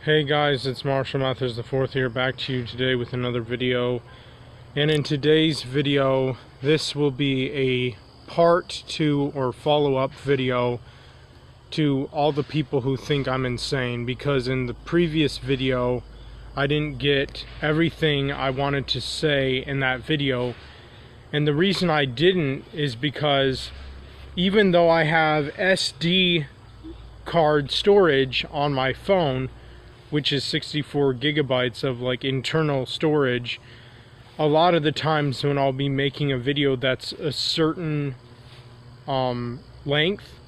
Hey guys, it's Marshall Mathers IV here, back to you today with another video. And in today's video, this will be a part 2 or follow-up video to all the people who think I'm insane, because in the previous video I didn't get everything I wanted to say in that video. And the reason I didn't is because even though I have SD card storage on my phone, which is 64 gigabytes of like internal storage, a lot of the times when I'll be making a video that's a certain length,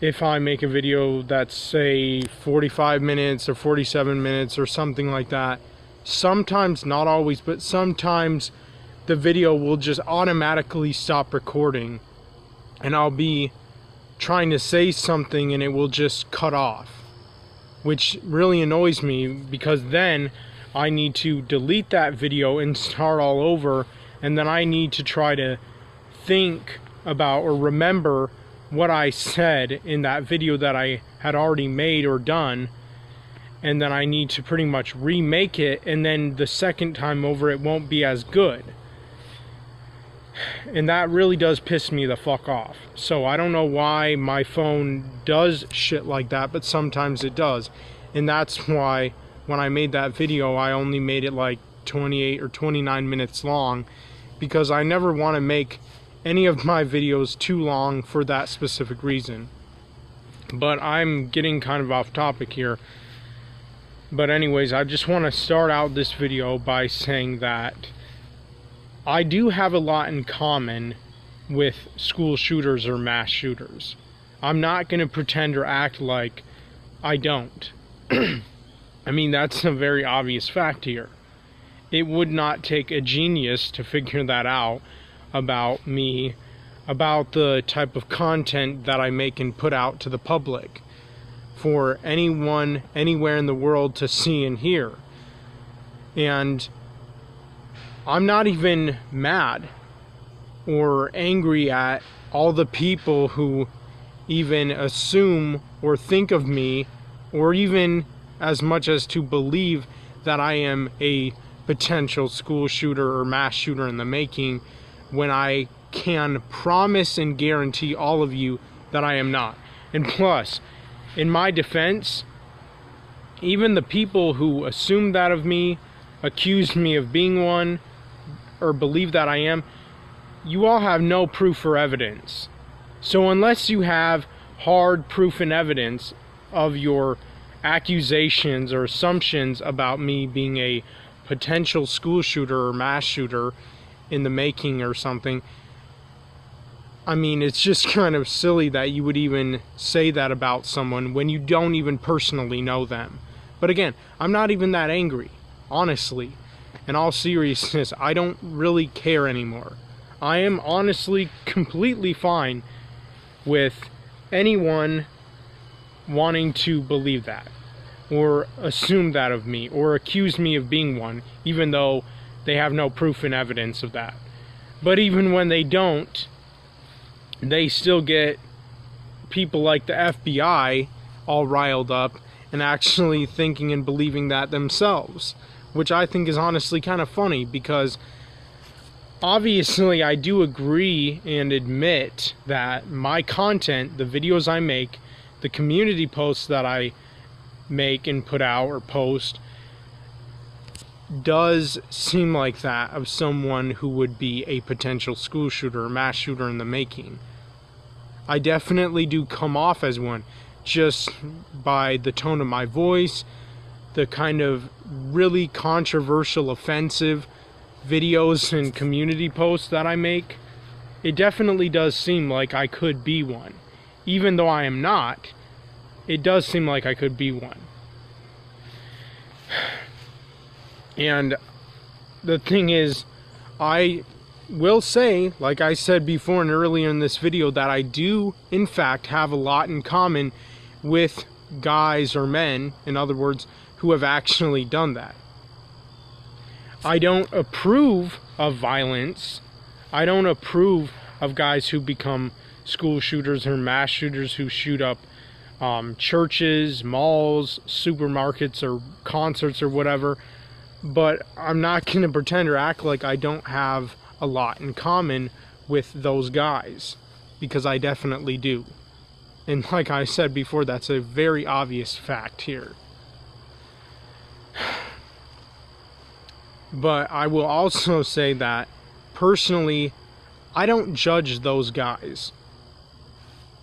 if I make a video that's say 45 minutes or 47 minutes or something like that, sometimes, not always, but sometimes the video will just automatically stop recording and I'll be trying to say something and it will just cut off, which really annoys me, because then I need to delete that video and start all over, and then I need to try to think about or remember what I said in that video that I had already made or done, and then I need to pretty much remake it, and then the second time over it won't be as good. And that really does piss me the fuck off. So I don't know why my phone does shit like that, but sometimes it does. And that's why when I made that video, I only made it like 28 or 29 minutes long, because I never want to make any of my videos too long for that specific reason. But I'm getting kind of off topic here. But anyways, I just want to start out this video by saying that I do have a lot in common with school shooters or mass shooters. I'm not going to pretend or act like I don't. I mean, that's a very obvious fact here. It would not take a genius to figure that out about me, about the type of content that I make and put out to the public for anyone, anywhere in the world to see and hear. And I'm not even mad or angry at all the people who even assume or think of me, or even as much as to believe that I am a potential school shooter or mass shooter in the making, when I can promise and guarantee all of you that I am not. And plus, in my defense, even the people who assume that of me, accuse me of being one, or believe that I am, you all have no proof or evidence. So unless you have hard proof and evidence of your accusations or assumptions about me being a potential school shooter or mass shooter in the making or something, I mean, it's just kind of silly that you would even say that about someone when you don't even personally know them. But again, I'm not even that angry, honestly. In all seriousness, I don't really care anymore. I am honestly completely fine with anyone wanting to believe that, or assume that of me, or accuse me of being one, even though they have no proof and evidence of that. But even when they don't, they still get people like the FBI all riled up and actually thinking and believing that themselves, which I think is honestly kind of funny, because obviously I do agree and admit that my content, the videos I make, the community posts that I make and put out or post, does seem like that of someone who would be a potential school shooter or mass shooter in the making. I definitely do come off as one, just by the tone of my voice, the kind of really controversial, offensive videos and community posts that I make. It definitely does seem like I could be one. Even though I am not, it does seem like I could be one. And the thing is, I will say, like I said before and earlier in this video, that I do in fact have a lot in common with guys or men, in other words, who have actually done that. I don't approve of violence. I don't approve of guys who become school shooters or mass shooters who shoot up churches, malls, supermarkets, or concerts or whatever. But I'm not going to pretend or act like I don't have a lot in common with those guys, because I definitely do. And like I said before, that's a very obvious fact here. But I will also say that, personally, I don't judge those guys.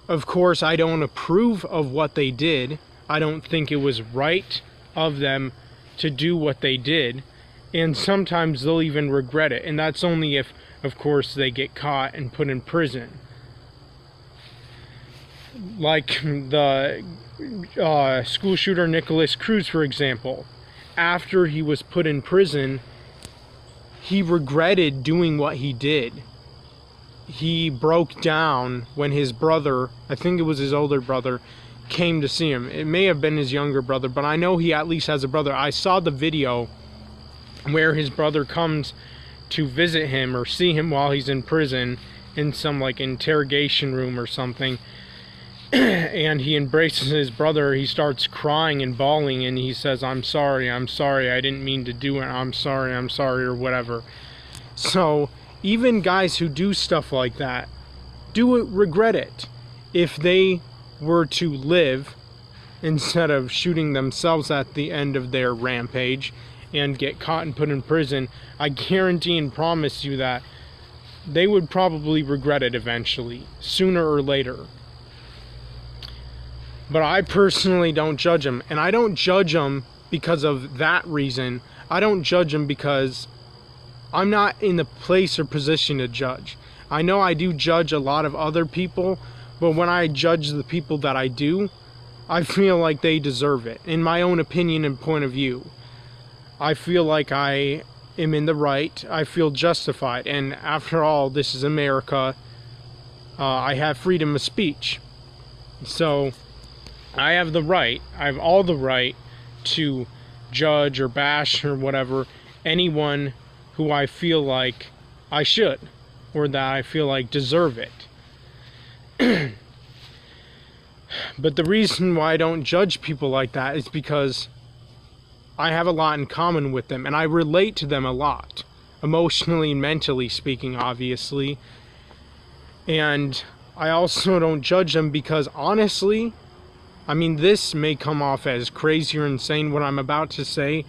Of course, I don't approve of what they did. I don't think it was right of them to do what they did. And sometimes they'll even regret it. And that's only if, of course, they get caught and put in prison. Like the school shooter Nicholas Cruz, for example. After he was put in prison, he regretted doing what he did. He broke down when his brother, I think it was his older brother, came to see him. It may have been his younger brother, but I know he at least has a brother. I saw the video where his brother comes to visit him or see him while he's in prison in some like interrogation room or something. And he embraces his brother. He starts crying and bawling, and he says, I'm sorry, I didn't mean to do it, I'm sorry, or whatever. So even guys who do stuff like that do regret it. If they were to live instead of shooting themselves at the end of their rampage and get caught and put in prison, I guarantee and promise you that they would probably regret it eventually, sooner or later. But I personally don't judge them. And I don't judge them because of that reason. I don't judge them because I'm not in the place or position to judge. I know I do judge a lot of other people, but when I judge the people that I do, I feel like they deserve it. In my own opinion and point of view, I feel like I am in the right. I feel justified. And after all, this is America. I have freedom of speech. So I have the right, I have all the right to judge or bash or whatever anyone who I feel like I should, or that I feel like deserve it. But the reason why I don't judge people like that is because I have a lot in common with them, and I relate to them a lot, emotionally and mentally speaking, obviously. And I also don't judge them because, honestly, I mean, this may come off as crazy or insane what I'm about to say,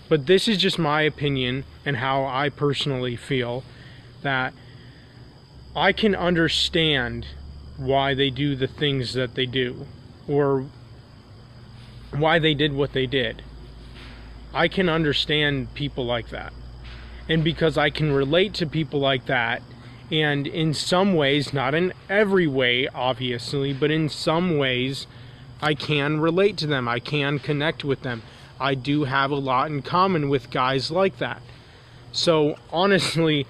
but this is just my opinion and how I personally feel, that I can understand why they do the things that they do, or why they did what they did. I can understand people like that. And because I can relate to people like that, and in some ways, not in every way, obviously, but in some ways, I can relate to them. I can connect with them. I do have a lot in common with guys like that. So honestly,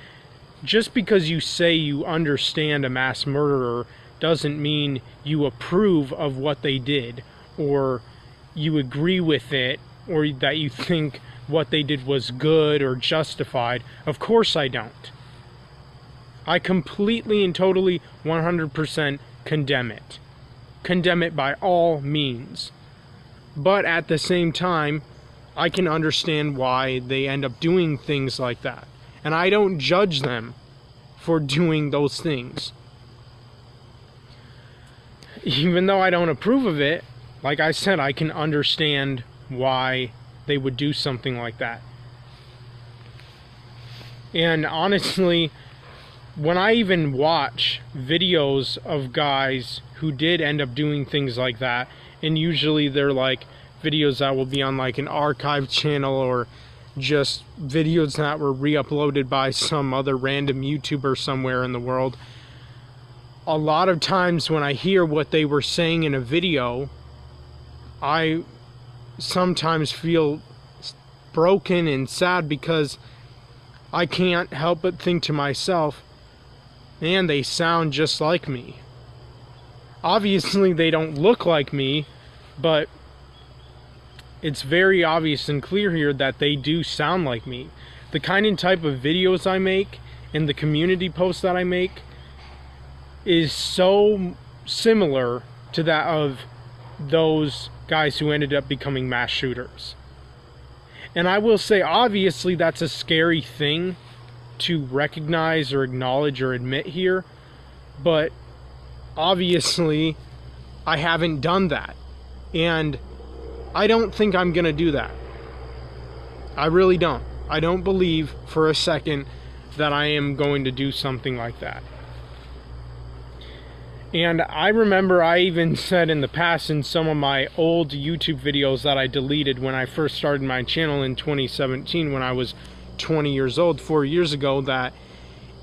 just because you say you understand a mass murderer doesn't mean you approve of what they did, or you agree with it, or that you think what they did was good or justified. Of course I don't. I completely and totally 100% condemn it. Condemn it by all means. But at the same time, I can understand why they end up doing things like that. And I don't judge them for doing those things. Even though I don't approve of it, like I said, I can understand why they would do something like that. And honestly, when I even watch videos of guys who did end up doing things like that, and usually they're like videos that will be on like an archive channel, or just videos that were re-uploaded by some other random YouTuber somewhere in the world, a lot of times when I hear what they were saying in a video, I sometimes feel broken and sad, because I can't help but think to myself, man, they sound just like me. Obviously they don't look like me, but it's very obvious and clear here that they do sound like me. The kind and type of videos I make and the community posts that I make is so similar to that of those guys who ended up becoming mass shooters. And I will say, obviously, that's a scary thing to recognize or acknowledge or admit here, but obviously I haven't done that, and I don't think I'm gonna do that. I really don't. I don't believe for a second that I am going to do something like that. And I remember I even said in the past in some of my old YouTube videos that I deleted when I first started my channel in 2017, when I was 20 years old, 4 years ago, that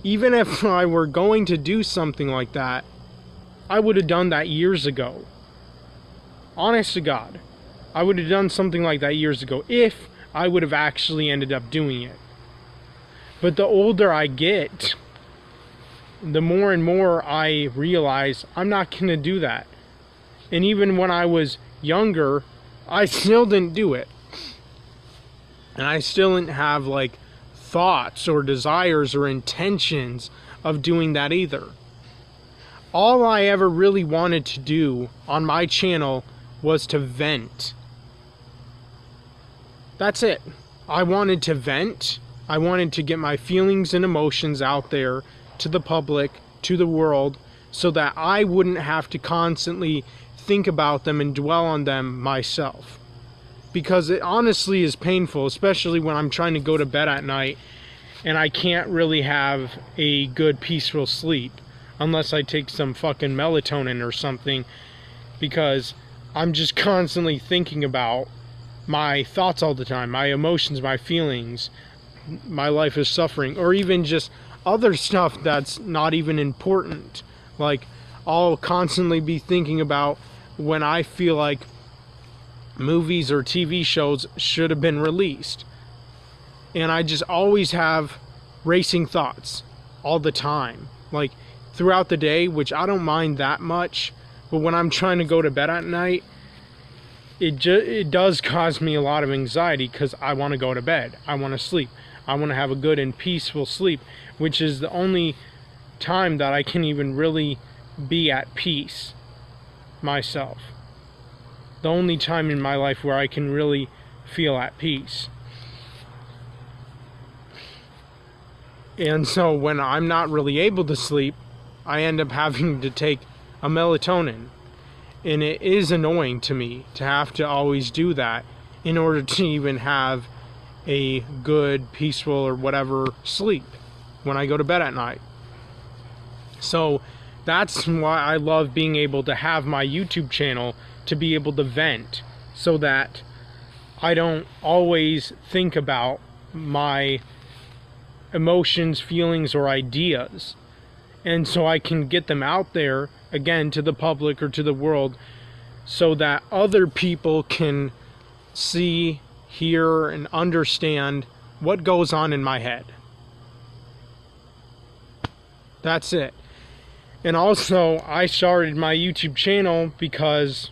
even if I were going to do something like that, I would have done that years ago. Honest to God, I would have done something like that years ago if I would have actually ended up doing it. But the older I get, the more and more I realize I'm not going to do that. And even when I was younger, I still didn't do it. And I still didn't have like thoughts or desires or intentions of doing that either. All I ever really wanted to do on my channel was to vent. That's it. I wanted to vent. I wanted to get my feelings and emotions out there to the public, to the world, so that I wouldn't have to constantly think about them and dwell on them myself. Because it honestly is painful, especially when I'm trying to go to bed at night and I can't really have a good peaceful sleep unless I take some fucking melatonin or something, because I'm just constantly thinking about my thoughts all the time, my emotions, my feelings, my life is suffering, or even just other stuff that's not even important. Like, I'll constantly be thinking about when I feel like movies or TV shows should have been released. And I just always have racing thoughts all the time, like throughout the day, which I don't mind that much, but when I'm trying to go to bed at night, it does cause me a lot of anxiety, because I want to go to bed, I want to sleep, I want to have a good and peaceful sleep, which is the only time that I can even really be at peace myself. The only time in my life where I can really feel at peace. And so when I'm not really able to sleep, I end up having to take a melatonin. And it is annoying to me to have to always do that in order to even have a good, peaceful, or whatever sleep when I go to bed at night. So that's why I love being able to have my YouTube channel, to be able to vent, so that I don't always think about my emotions, feelings, or ideas. And so I can get them out there, again, to the public or to the world, so that other people can see, hear, and understand what goes on in my head. That's it. And also, I started my YouTube channel because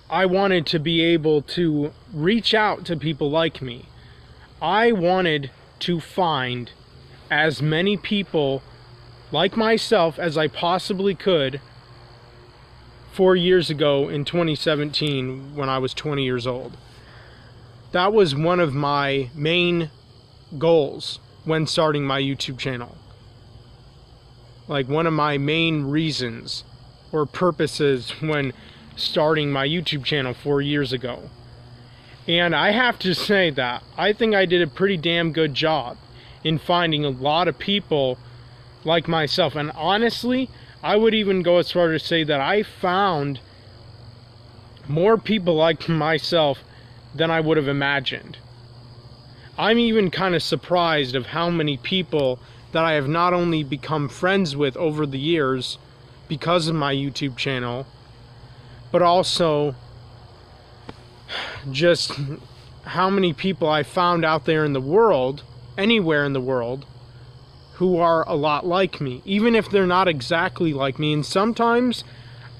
I wanted to be able to reach out to people like me. I wanted to find as many people like myself as I possibly could 4 years ago in 2017 when I was 20 years old. That was one of my main goals when starting my YouTube channel. Like, one of my main reasons or purposes when starting my YouTube channel 4 years ago. And I have to say that I think I did a pretty damn good job in finding a lot of people like myself. And honestly, I would even go as far as to say that I found more people like myself than I would have imagined. I'm even kind of surprised of how many people that I have not only become friends with over the years because of my YouTube channel, but also just how many people I found out there in the world, anywhere in the world, who are a lot like me, even if they're not exactly like me. And sometimes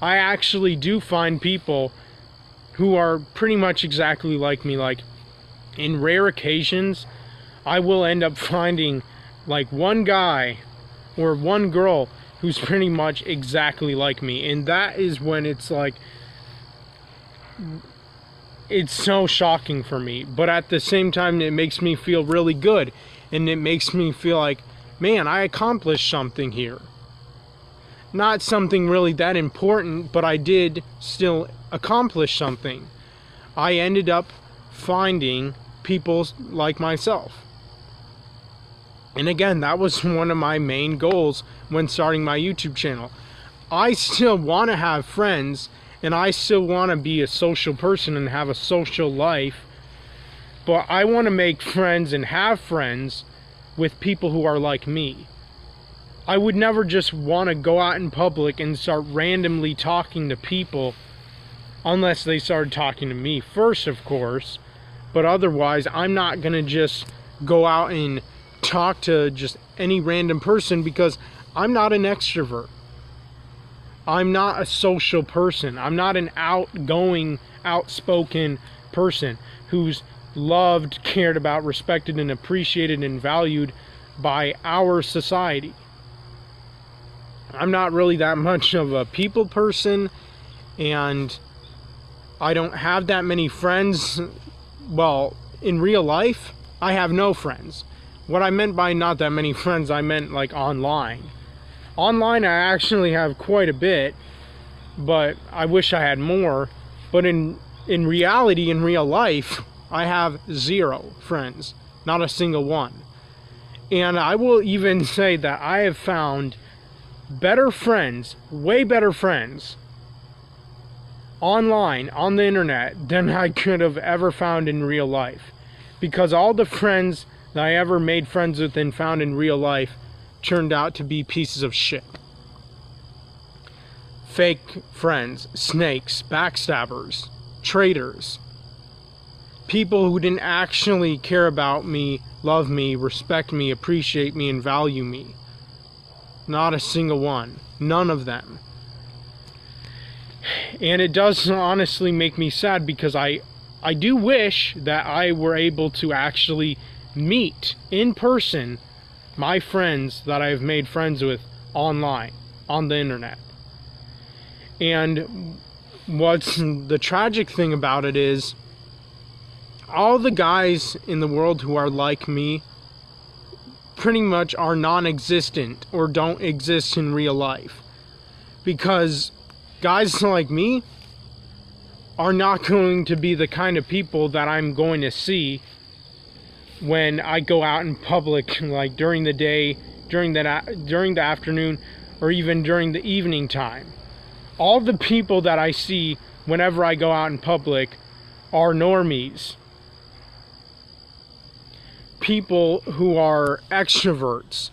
I actually do find people who are pretty much exactly like me. Like, in rare occasions, I will end up finding like one guy or one girl who's pretty much exactly like me. And that is when it's like, it's so shocking for me. But at the same time, it makes me feel really good. And it makes me feel like, man, I accomplished something here. Not something really that important, but I did still accomplish something. I ended up finding people like myself. And again, that was one of my main goals when starting my YouTube channel. I still want to have friends, and I still want to be a social person and have a social life, but I want to make friends and have friends with people who are like me. I would never just want to go out in public and start randomly talking to people unless they started talking to me first, of course. But otherwise, I'm not going to just go out and talk to just any random person because I'm not an extrovert. I'm not a social person. I'm not an outgoing, outspoken person who's loved, cared about, respected, and appreciated and valued by our society. I'm not really that much of a people person, and I don't have that many friends. Well, in real life, I have no friends. What I meant by not that many friends, I meant like online. Online, I actually have quite a bit, but I wish I had more. But in reality, in real life, I have 0 friends, not a single one. And I will even say that I have found better friends, way better friends, online, on the internet, than I could have ever found in real life. Because all the friends that I ever made friends with and found in real life turned out to be pieces of shit. Fake friends, snakes, backstabbers, traitors. People who didn't actually care about me, love me, respect me, appreciate me, and value me. Not a single one. None of them. And it does honestly make me sad because I do wish that I were able to actually meet in person my friends that I've made friends with online, on the internet. And what's the tragic thing about it is, all the guys in the world who are like me pretty much are non-existent or don't exist in real life. Because guys like me are not going to be the kind of people that I'm going to see when I go out in public, like during the day, during the afternoon, or even during the evening time. All the people that I see whenever I go out in public are normies. People who are extroverts.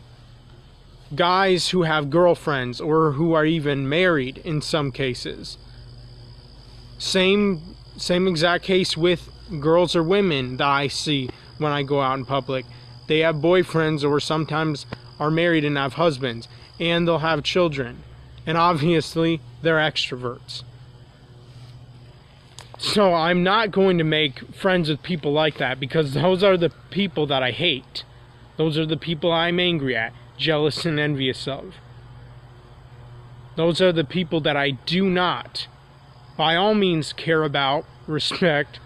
Guys who have girlfriends or who are even married in some cases. Same exact case with girls or women that I see when I go out in public. They have boyfriends or sometimes are married and have husbands, and they'll have children. And obviously, they're extroverts. So I'm not going to make friends with people like that, because those are the people that I hate. Those are the people I'm angry at, jealous and envious of. Those are the people that I do not, by all means, care about, respect,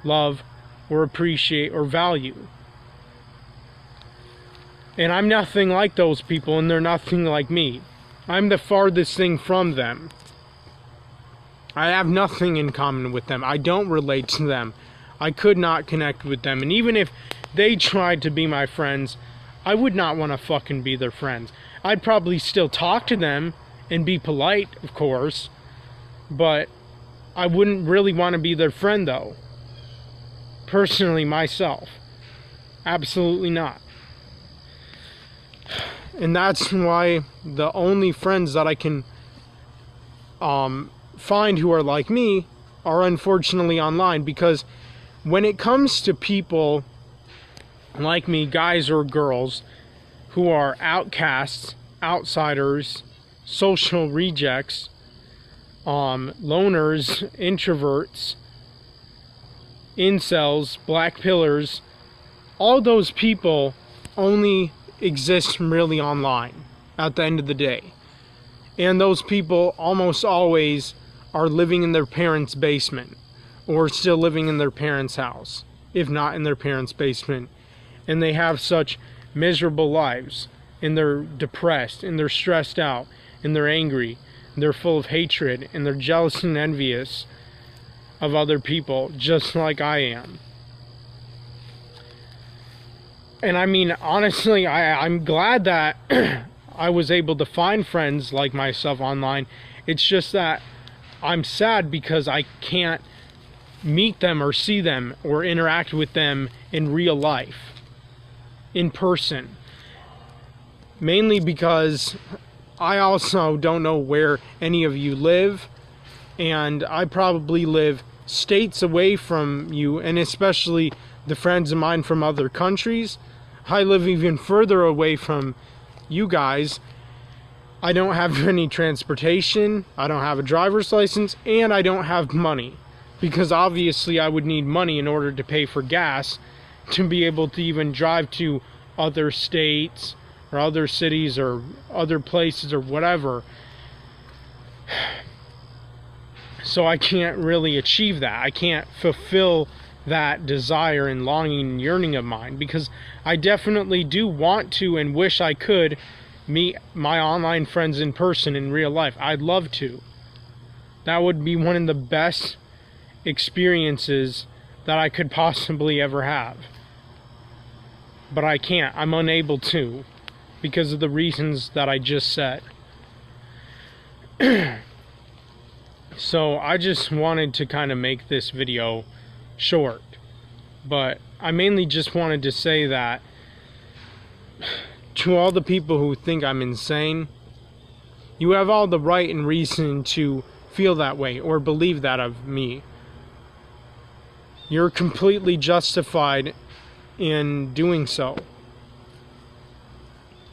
love, or appreciate, or value. And I'm nothing like those people, and they're nothing like me. I'm the farthest thing from them. I have nothing in common with them. I don't relate to them. I could not connect with them. And even if they tried to be my friends, I would not want to fucking be their friends. I'd probably still talk to them and be polite, of course. But I wouldn't really want to be their friend, though. Personally, myself. Absolutely not. And that's why the only friends that I can find who are like me are unfortunately online. Because when it comes to people like me, guys or girls, who are outcasts, outsiders, social rejects, loners, introverts, incels, black pillars, all those people only exist really online at the end of the day. And those people almost always are living in their parents' basement or still living in their parents' house, if not in their parents' basement. And they have such miserable lives, and they're depressed, and they're stressed out, and they're angry, and they're full of hatred, and they're jealous and envious of other people, just like I am. And I mean, honestly, I'm glad that I was able to find friends like myself online. It's just that I'm sad because I can't meet them or see them or interact with them in real life, in person. Mainly because I also don't know where any of you live, and I probably live states away from you, and especially the friends of mine from other countries. I live even further away from you guys. I don't have any transportation, I don't have a driver's license, and I don't have money. Because obviously I would need money in order to pay for gas to be able to even drive to other states or other cities or other places or whatever. So I can't really achieve that. I can't fulfill that desire and longing and yearning of mine, because I definitely do want to and wish I could meet my online friends in person in real life. I'd love to. That would be one of the best experiences that I could possibly ever have. But I can't. I'm unable to, because of the reasons that I just said. So I just wanted to kind of make this video short, but I mainly just wanted to say that to all the people who think I'm insane, you have all the right and reason to feel that way or believe that of me. You're completely justified in doing so.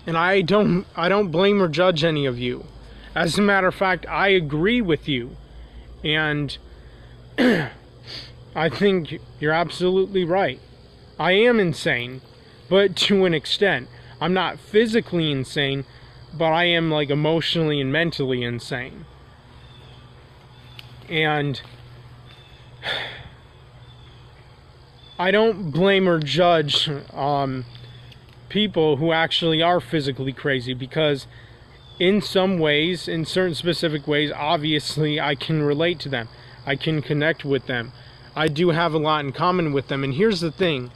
And I don't blame or judge any of you. As a matter of fact, I agree with you. And I think you're absolutely right. I am insane, but to an extent. I'm not physically insane, but I am like emotionally and mentally insane. And I don't blame or judge people who actually are physically crazy, because in some ways, in certain specific ways, obviously I can relate to them. I can connect with them. I do have a lot in common with them. And here's the thing.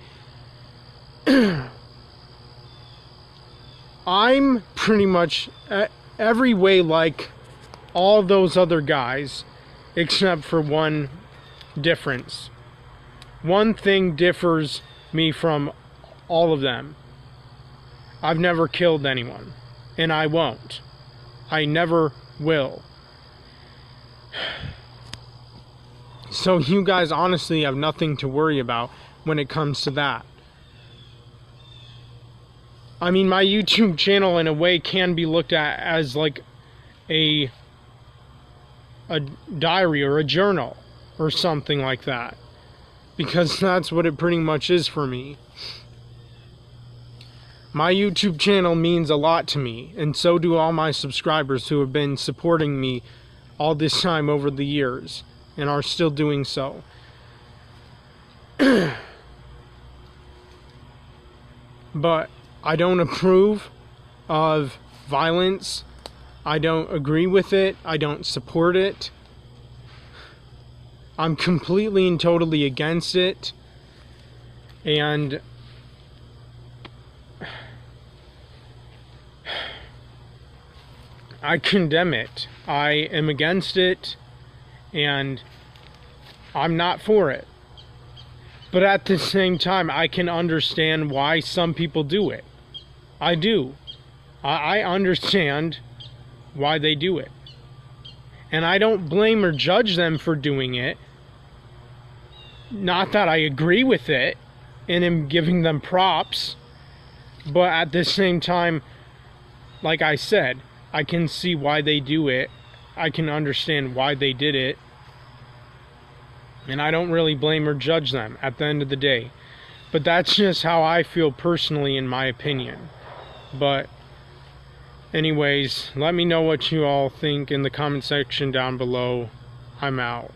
I'm pretty much every way like all those other guys, except for one difference. One thing differs me from all of them. I've never killed anyone, and I won't. I never will. So you guys honestly have nothing to worry about when it comes to that. I mean, my YouTube channel in a way can be looked at as like a diary or a journal or something like that, because that's what it pretty much is for me. My YouTube channel means a lot to me, and so do all my subscribers who have been supporting me all this time over the years, and are still doing so. But I don't approve of violence. I don't agree with it. I don't support it. I'm completely and totally against it. And I condemn it. I am against it, and I'm not for it. But at the same time, I can understand why some people do it. I do. I understand why they do it. And I don't blame or judge them for doing it. Not that I agree with it and am giving them props, but at the same time, like I said, I can see why they do it. I can understand why they did it. And I don't really blame or judge them at the end of the day. But that's just how I feel personally, in my opinion. But anyways, let me know what you all think in the comment section down below. I'm out.